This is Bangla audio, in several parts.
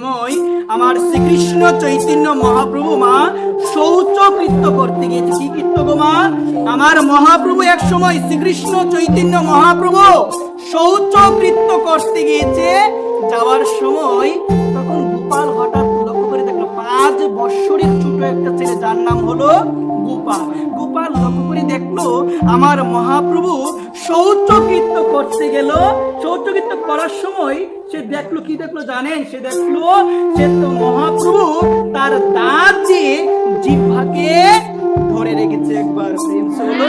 সময় আমার শ্রীকৃষ্ণ চৈতন্য মহাপ্রভু মা শৌচকৃত্য করতে গিয়েছে। কি কৃত্য গো মা? আমার মহাপ্রভু এক সময় শ্রীকৃষ্ণ চৈতন্য মহাপ্রভু শৌচকৃত্য করতে গিয়েছে। যাওয়ার সময় তখন গোপাল হঠাৎ লক্ষ্য করে দেখলো 5 বৎসরের ছোট একটা ছেলে, যার নাম হলো গোপাল। গোপাল লক্ষ্য করে দেখলো আমার মহাপ্রভু শৌচকৃত্য করতে গেল। শৌচকৃত্য করার সময় সে দেখলো, কি দেখলো জানেন? সে দেখলো সে তো মহাপ্রভু তার দাঁত দিয়ে জিহ্বাকে ধরে রেখেছে। একবার প্রেম সে হলো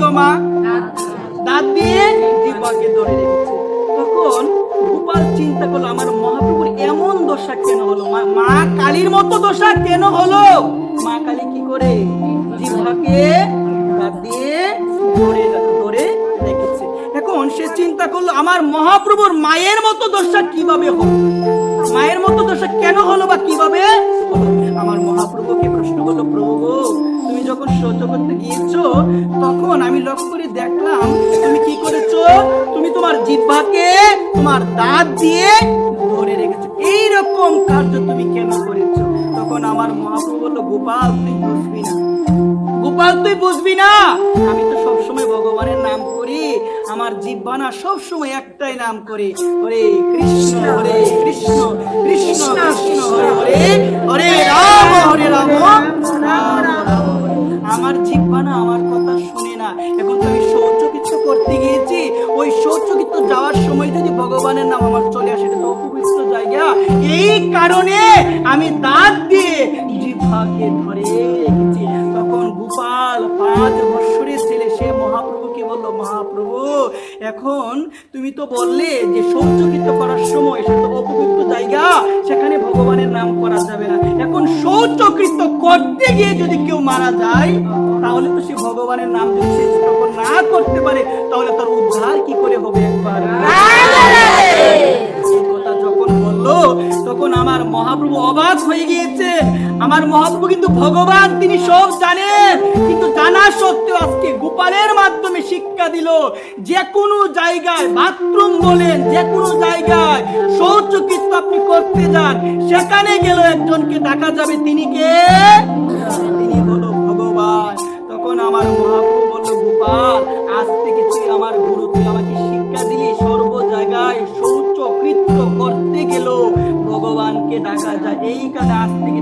গো মা, দাঁত দিয়ে জিহ্বাকে ধরে রেখেছে। তখন গোপাল চিন্তা করলো আমার মহাপ্রভুর এমন দশা কেন হলো? মা কালীর মতো দশা কেন হলো? মা কালী কি করে? জিহ্বাকে দাঁত দিয়ে ধরে রেখেছে। এখন সে চিন্তা করলো আমার মহাপ্রভুর মায়ের মতো দশা কিভাবে হলো? মায়ের মতো দশা কেন হলো বা কিভাবে হলো? আমার মহাপ্রভুকে প্রশ্ন করলো, প্রভু গো, তুমি যখন শৌচ করতে গিয়েছো তখন আমি লক্ষ্য করে দেখলাম তুমি কি করেছো? তুমি তোমার জিহ্বাকে তোমার দাঁত দিয়ে ধরে রেখেছো। এইরকম কার্য তুমি কেন করেছো? তখন আমার মহাপ্রভু বললো, গোপাল তুই বুঝবি না, গোপাল তুই বুঝবি না, আমি তো সবসময় ভগবানের নাম করি। আমার জিহ্বা না সবসময় একটাই নাম করে, হরে কৃষ্ণ হরে কৃষ্ণ কৃষ্ণ কৃষ্ণ হরে হরে, হরে রাম হরে রাম রাম রাম। আমার জিহ্বা না আমার কথা শুনে না। এখন তুমি শৌচকৃত্য করতে গিয়েছি, ওই শৌচকৃত্য যাওয়ার সময় যদি ভগবানের নাম আমার চলে আসে, এটা তো অপবিত্র জায়গা। এই কারণে আমি দাঁত দিয়ে জিহ্বাকে ধরে রেখেছি। তখন গোপাল 5 বৎসরের ছেলে, সে মহাপ্রভুকে বললো, মহাপ্রভু এখন তুমি তো বললে যে শৌচকৃত্য করার সময় সেটা তো অপবিত্র জায়গা, সেখানে ভগবানের নাম করা যাবে না। এখন শৌচকৃত্য করতে গিয়ে যদি কেউ মারা যায় তাহলে তো সে ভগবানের নাম যদি সে তখন না করতে পারে তাহলে তার উদ্ধার কি করে হবে? একবার কথা যখন বললো তখন আমার মহাপ্রভু অবাক হয়ে গিয়েছে। আমার মহাপ্রভু কিন্তু ভগবান, তিনি সব জানেন, কিন্তু জানা সত্ত্বেও আজকে গোপালের মাধ্যমে শিক্ষা দিল যে কোনো জায়গায় বাথরুম বলেন, যে কোনো জায়গায় শৌচকৃত্য আপনি করতে যান, সেখানে গেলে একজনকে ডাকা যাবে, তিনি কে? তিনি হলো ভগবান। তখন আমার মহাপ্রভু বলল, গোপাল আজ থেকে তুই আমার গুরু, তুই আমাকে শিক্ষা দিলি সর্ব জায়গায় শৌচকৃত্য করতে গেল ভগবানকে ডাকা যায়। এই কারণে আজ থেকে